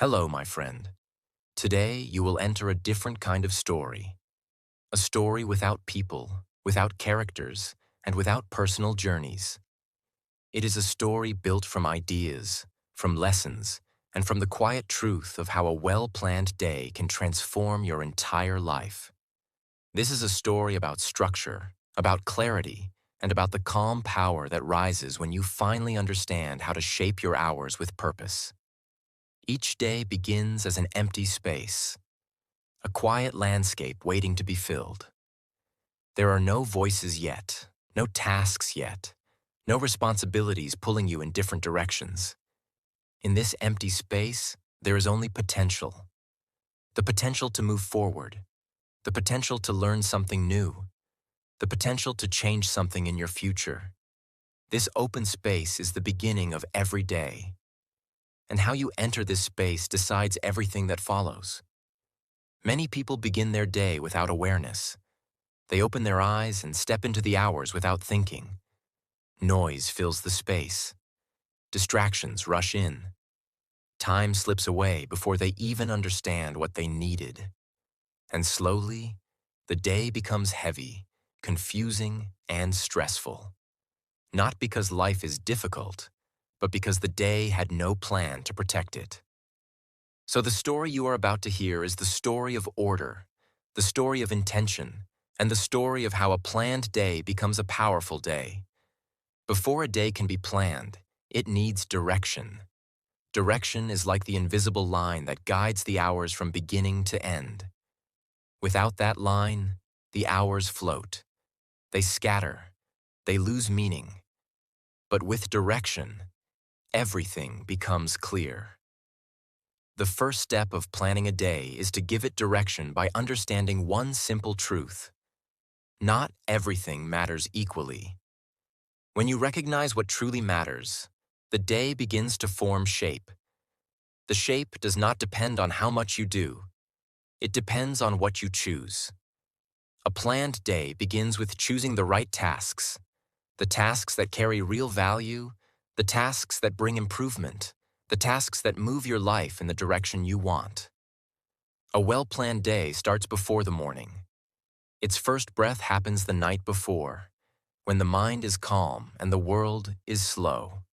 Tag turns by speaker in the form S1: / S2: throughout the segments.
S1: Hello, my friend. Today you will enter a different kind of story. A story without people, without characters, and without personal journeys. It is a story built from ideas, from lessons, and from the quiet truth of how a well-planned day can transform your entire life. This is a story about structure, about clarity, and about the calm power that rises when you finally understand how to shape your hours with purpose. Each day begins as an empty space, a quiet landscape waiting to be filled. There are no voices yet, no tasks yet, no responsibilities pulling you in different directions. In this empty space, there is only potential. The potential to move forward, the potential to learn something new, the potential to change something in your future. This open space is the beginning of every day, and how you enter this space decides everything that follows. Many people begin their day without awareness. They open their eyes and step into the hours without thinking. Noise fills the space. Distractions rush in. Time slips away before they even understand what they needed. And slowly, the day becomes heavy, confusing, and stressful. Not because life is difficult, but because the day had no plan to protect it. So the story you are about to hear is the story of order, the story of intention, and the story of how a planned day becomes a powerful day. Before a day can be planned, it needs direction. Direction is like the invisible line that guides the hours from beginning to end. Without that line, the hours float. They scatter. They lose meaning. But with direction, everything becomes clear. The first step of planning a day is to give it direction by understanding one simple truth. Not everything matters equally. When you recognize what truly matters, the day begins to form shape. The shape does not depend on how much you do. It depends on what you choose. A planned day begins with choosing the right tasks, the tasks that carry real value, the tasks that bring improvement, the tasks that move your life in the direction you want. A well-planned day starts before the morning. Its first breath happens the night before, when the mind is calm and the world is slow.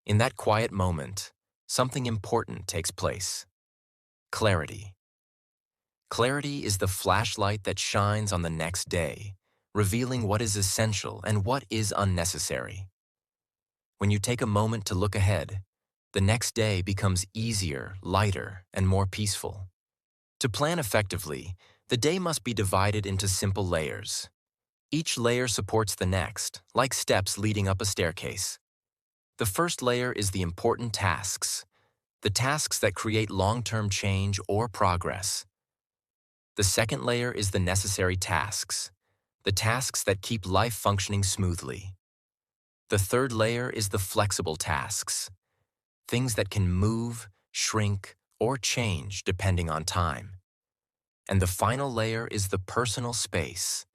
S1: In that quiet moment, something important takes place. Clarity. Clarity is the flashlight that shines on the next day, revealing what is essential and what is unnecessary. When you take a moment to look ahead, the next day becomes easier, lighter, and more peaceful. To plan effectively, the day must be divided into simple layers. Each layer supports the next, like steps leading up a staircase. The first layer is the important tasks, the tasks that create long-term change or progress. The second layer is the necessary tasks, the tasks that keep life functioning smoothly. The third layer is the flexible tasks, things that can move, shrink, or change depending on time. And the final layer is the personal space,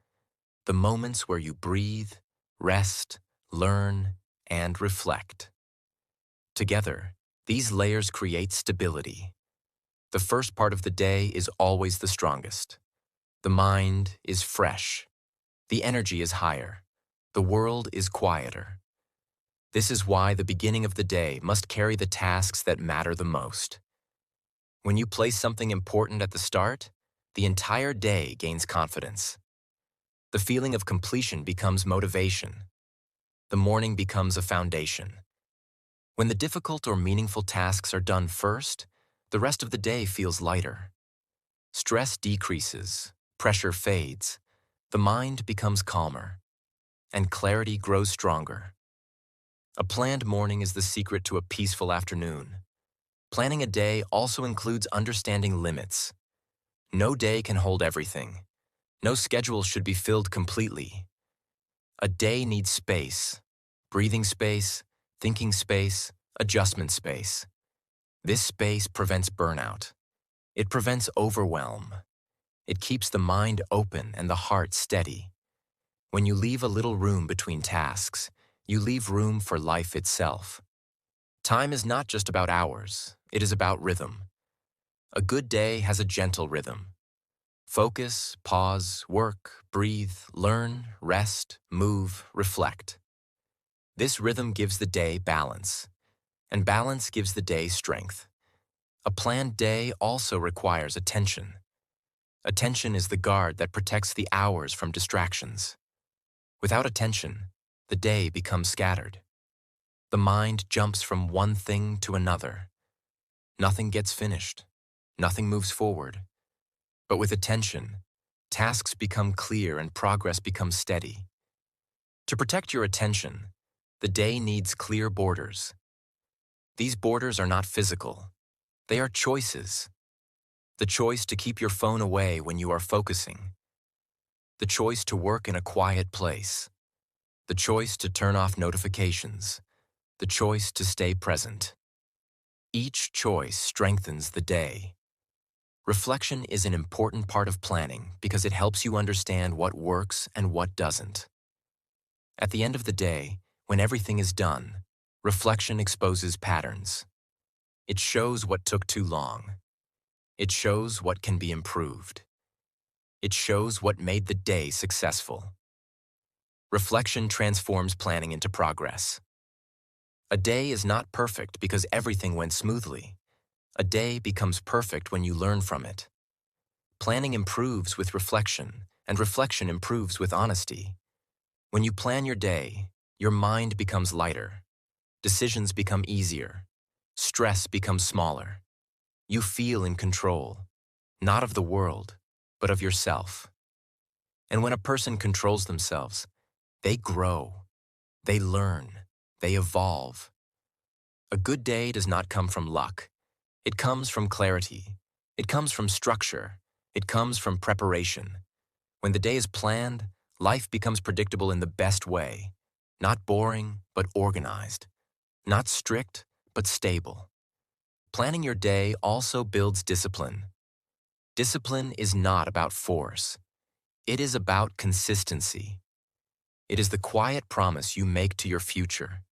S1: the moments where you breathe, rest, learn, and reflect. Together, these layers create stability. The first part of the day is always the strongest. The mind is fresh. The energy is higher. The world is quieter. This is why the beginning of the day must carry the tasks that matter the most. When you place something important at the start, the entire day gains confidence. The feeling of completion becomes motivation. The morning becomes a foundation. When the difficult or meaningful tasks are done first, the rest of the day feels lighter. Stress decreases, pressure fades, the mind becomes calmer, and clarity grows stronger. A planned morning is the secret to a peaceful afternoon. Planning a day also includes understanding limits. No day can hold everything. No schedule should be filled completely. A day needs space, breathing space, thinking space, adjustment space. This space prevents burnout. It prevents overwhelm. It keeps the mind open and the heart steady. When you leave a little room between tasks, you leave room for life itself. Time is not just about hours, It is about rhythm. A good day has a gentle rhythm. Focus, pause, work, breathe, learn, rest, move, reflect. This rhythm gives the day balance, and balance gives the day strength. A planned day also requires attention. Attention is the guard that protects the hours from distractions. Without attention, the day becomes scattered. The mind jumps from one thing to another. Nothing gets finished. Nothing moves forward. But with attention, tasks become clear and progress becomes steady. To protect your attention, the day needs clear borders. These borders are not physical. They are choices. The choice to keep your phone away when you are focusing. The choice to work in a quiet place. The choice to turn off notifications. The choice to stay present. Each choice strengthens the day. Reflection is an important part of planning because it helps you understand what works and what doesn't. At the end of the day, when everything is done, reflection exposes patterns. It shows what took too long. It shows what can be improved. It shows what made the day successful. Reflection transforms planning into progress. A day is not perfect because everything went smoothly. A day becomes perfect when you learn from it. Planning improves with reflection, and reflection improves with honesty. When you plan your day, your mind becomes lighter. Decisions become easier. Stress becomes smaller. You feel in control, not of the world, but of yourself. And when a person controls themselves, they grow, they learn, they evolve. A good day does not come from luck. It comes from clarity. It comes from structure. It comes from preparation. When the day is planned, life becomes predictable in the best way. Not boring, but organized. Not strict, but stable. Planning your day also builds discipline. Discipline is not about force. It is about consistency. It is the quiet promise you make to your future.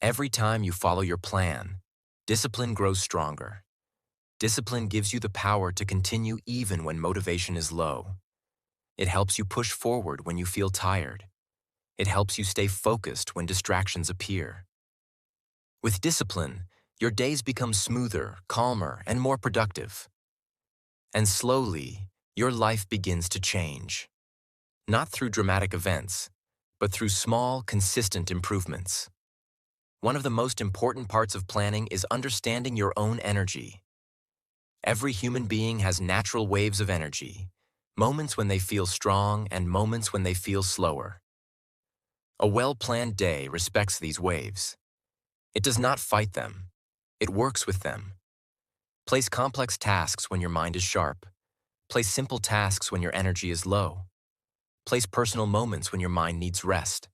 S1: Every time you follow your plan, discipline grows stronger. Discipline gives you the power to continue even when motivation is low. It helps you push forward when you feel tired. It helps you stay focused when distractions appear. With discipline, your days become smoother, calmer, and more productive. And slowly, your life begins to change. Not through dramatic events, but through small, consistent improvements. One of the most important parts of planning is understanding your own energy. Every human being has natural waves of energy, moments when they feel strong and moments when they feel slower. A well-planned day respects these waves. It does not fight them. It works with them. Place complex tasks when your mind is sharp. Place simple tasks when your energy is low. Place personal moments when your mind needs rest.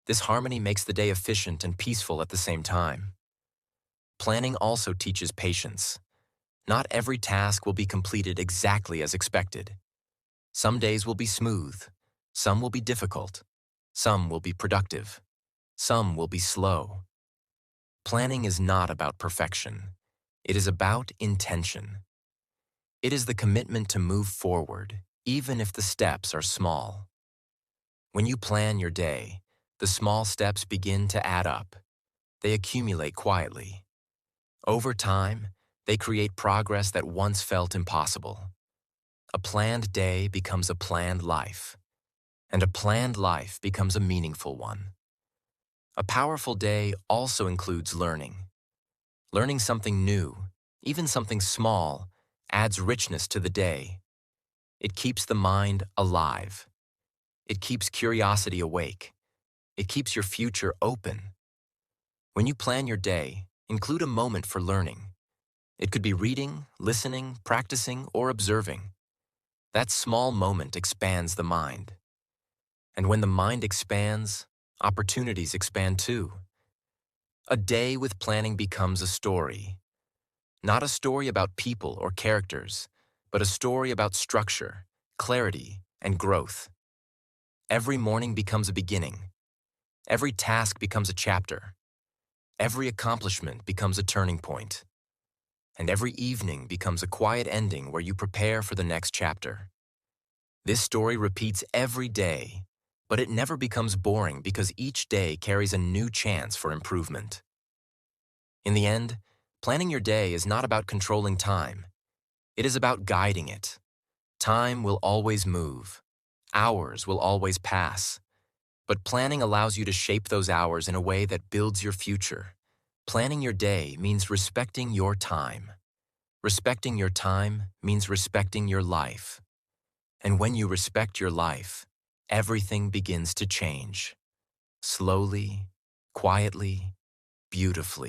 S1: This harmony makes the day efficient and peaceful at the same time. Planning also teaches patience. Not every task will be completed exactly as expected. Some days will be smooth. Some will be difficult. Some will be productive. Some will be slow. Planning is not about perfection. It is about intention. It is the commitment to move forward, even if the steps are small. When you plan your day, the small steps begin to add up. They accumulate quietly. Over time, they create progress that once felt impossible. A planned day becomes a planned life, and a planned life becomes a meaningful one. A powerful day also includes learning. Learning something new, even something small, adds richness to the day. It keeps the mind alive. It keeps curiosity awake. It keeps your future open. When you plan your day, include a moment for learning. It could be reading, listening, practicing, or observing. That small moment expands the mind. And when the mind expands, opportunities expand too. A day with planning becomes a story. Not a story about people or characters, but a story about structure, clarity, and growth. Every morning becomes a beginning. Every task becomes a chapter. Every accomplishment becomes a turning point. and every evening becomes a quiet ending where you prepare for the next chapter. This story repeats every day, but it never becomes boring because each day carries a new chance for improvement. In the end, planning your day is not about controlling time. It is about guiding it. Time will always move. Hours will always pass. But planning allows you to shape those hours in a way that builds your future. Planning your day means respecting your time. Respecting your time means respecting your life. And when you respect your life, everything begins to change. Slowly, quietly, beautifully.